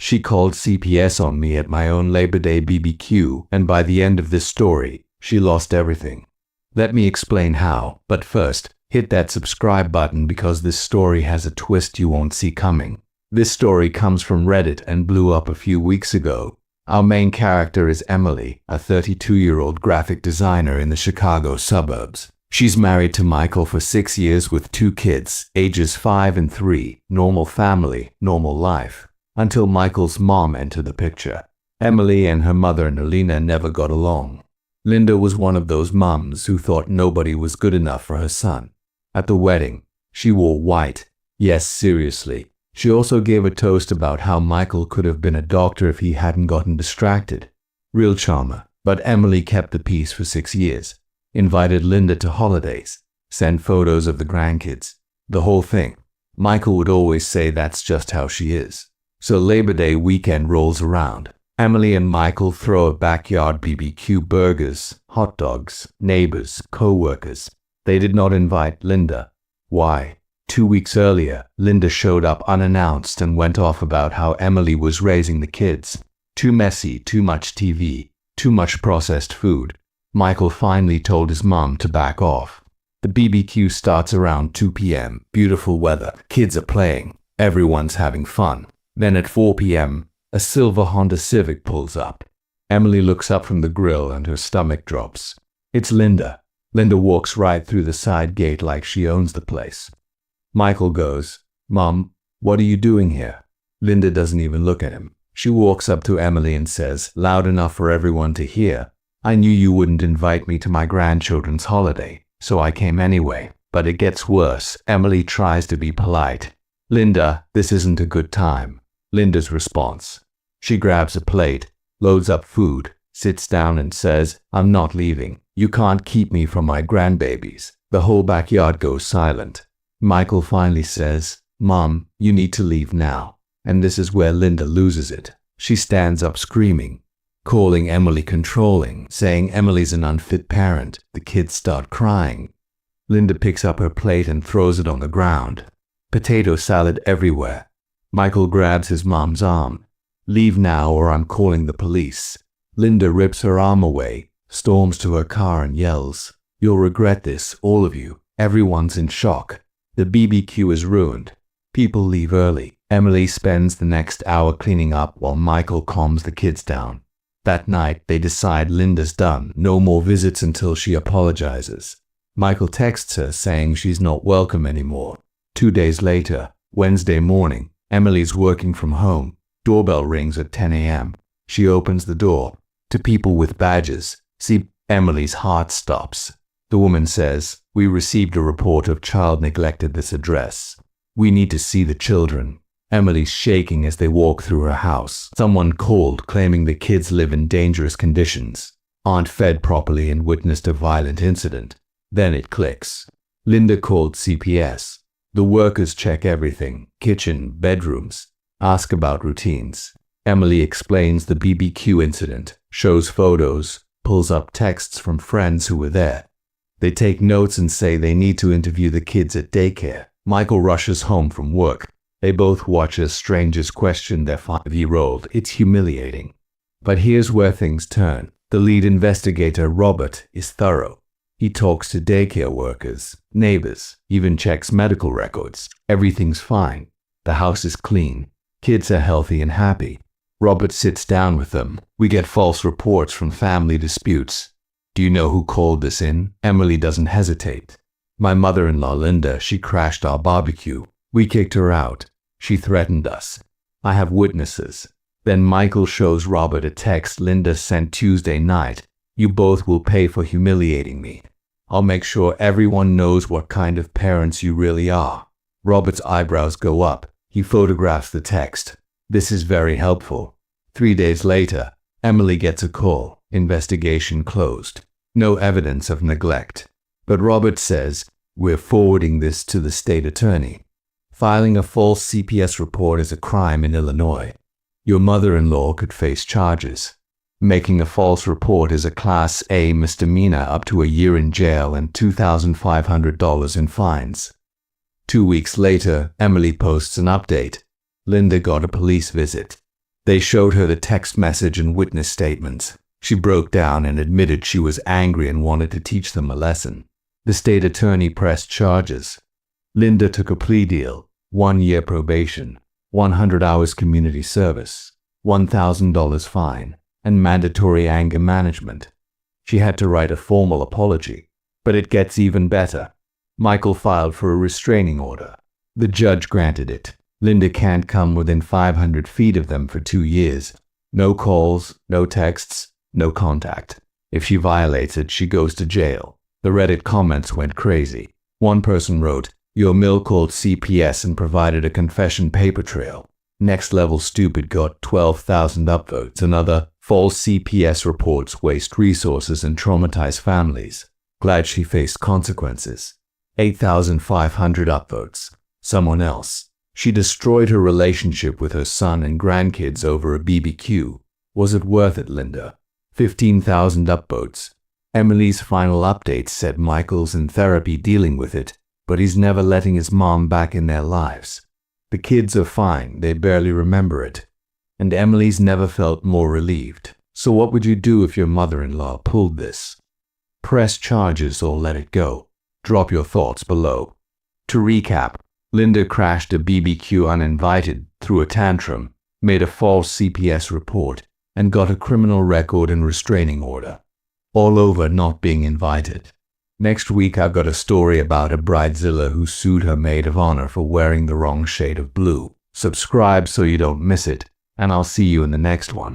She called CPS on me at my own Labor Day BBQ, and by the end of this story, she lost everything. Let me explain how, but first, hit that subscribe button because this story has a twist you won't see coming. This story comes from Reddit and blew up a few weeks ago. Our main character is Emily, a 32-year-old graphic designer in the Chicago suburbs. She's married to Michael for 6 years with 2 kids, ages 5 and 3, normal family, normal life. Until Michael's mom entered the picture. Emily and her mother Nalina never got along. Linda was one of those mums who thought nobody was good enough for her son. At the wedding, she wore white. Yes, seriously. She also gave a toast about how Michael could have been a doctor if he hadn't gotten distracted. Real charmer. But Emily kept the peace for 6 years. Invited Linda to holidays. Sent photos of the grandkids. The whole thing. Michael would always say that's just how she is. So Labor Day weekend rolls around. Emily and Michael throw a backyard BBQ, burgers, hot dogs, neighbors, co-workers. They did not invite Linda. Why? 2 weeks earlier, Linda showed up unannounced and went off about how Emily was raising the kids. Too messy, too much TV, too much processed food. Michael finally told his mom to back off. The BBQ starts around 2 p.m. Beautiful weather. Kids are playing. Everyone's having fun. Then at 4 p.m., a silver Honda Civic pulls up. Emily looks up from the grill and her stomach drops. It's Linda. Linda walks right through the side gate like she owns the place. Michael goes, "Mom, what are you doing here?" Linda doesn't even look at him. She walks up to Emily and says, loud enough for everyone to hear, "I knew you wouldn't invite me to my grandchildren's holiday, so I came anyway." But it gets worse. Emily tries to be polite. "Linda, this isn't a good time." Linda's response. She grabs a plate, loads up food, sits down and says, "I'm not leaving. You can't keep me from my grandbabies." The whole backyard goes silent. Michael finally says, "Mom, you need to leave now." And this is where Linda loses it. She stands up screaming, calling Emily controlling, saying Emily's an unfit parent. The kids start crying. Linda picks up her plate and throws it on the ground. Potato salad everywhere. Michael grabs his mom's arm. "Leave now or I'm calling the police." Linda rips her arm away, storms to her car and yells, "You'll regret this, all of you." Everyone's in shock. The BBQ is ruined. People leave early. Emily spends the next hour cleaning up while Michael calms the kids down. That night, they decide Linda's done. No more visits until she apologizes. Michael texts her saying she's not welcome anymore. 2 days later, Wednesday morning, Emily's working from home. Doorbell rings at 10 a.m. She opens the door. To people with badges. See, Emily's heart stops. The woman says, "We received a report of child neglect at this address. We need to see the children." Emily's shaking as they walk through her house. Someone called claiming the kids live in dangerous conditions, aren't fed properly and witnessed a violent incident. Then it clicks. Linda called CPS. The workers check everything, kitchen, bedrooms, ask about routines. Emily explains the BBQ incident, shows photos, pulls up texts from friends who were there. They take notes and say they need to interview the kids at daycare. Michael rushes home from work. They both watch as strangers question their 5-year-old. It's humiliating. But here's where things turn. The lead investigator, Robert, is thorough. He talks to daycare workers, neighbors, even checks medical records. Everything's fine. The house is clean. Kids are healthy and happy. Robert sits down with them. "We get false reports from family disputes. Do you know who called this in?" Emily doesn't hesitate. "My mother-in-law, Linda, she crashed our barbecue. We kicked her out. She threatened us. I have witnesses." Then Michael shows Robert a text Linda sent Tuesday night. "You both will pay for humiliating me. I'll make sure everyone knows what kind of parents you really are." Robert's eyebrows go up. He photographs the text. This is very helpful. 3 days later, Emily gets a call. Investigation closed. No evidence of neglect. But Robert says, "We're forwarding this to the state attorney." Filing a false CPS report is a crime in Illinois. Your mother-in-law could face charges. Making a false report is a Class A misdemeanor, up to a year in jail and $2,500 in fines. 2 weeks later, Emily posts an update. Linda got a police visit. They showed her the text message and witness statements. She broke down and admitted she was angry and wanted to teach them a lesson. The state attorney pressed charges. Linda took a plea deal, 1 year probation, 100 hours community service, $1,000 fine, and mandatory anger management. She had to write a formal apology. But it gets even better. Michael filed for a restraining order. The judge granted it. Linda can't come within 500 feet of them for 2 years. No calls, no texts, no contact. If she violates it, she goes to jail. The Reddit comments went crazy. One person wrote, "Your mill called CPS and provided a confession paper trail. Next level stupid got 12,000 upvotes." Another, "False CPS reports waste resources and traumatize families. Glad she faced consequences." 8,500 upvotes. Someone else, "She destroyed her relationship with her son and grandkids over a BBQ. Was it worth it, Linda?" 15,000 upvotes. Emily's final update said Michael's in therapy dealing with it, but he's never letting his mom back in their lives. The kids are fine, they barely remember it. And Emily's never felt more relieved. So what would you do if your mother-in-law pulled this? Press charges or let it go? Drop your thoughts below. To recap, Linda crashed a BBQ uninvited, threw a tantrum, made a false CPS report, and got a criminal record and restraining order. All over not being invited. Next week I've got a story about a bridezilla who sued her maid of honor for wearing the wrong shade of blue. Subscribe so you don't miss it, and I'll see you in the next one.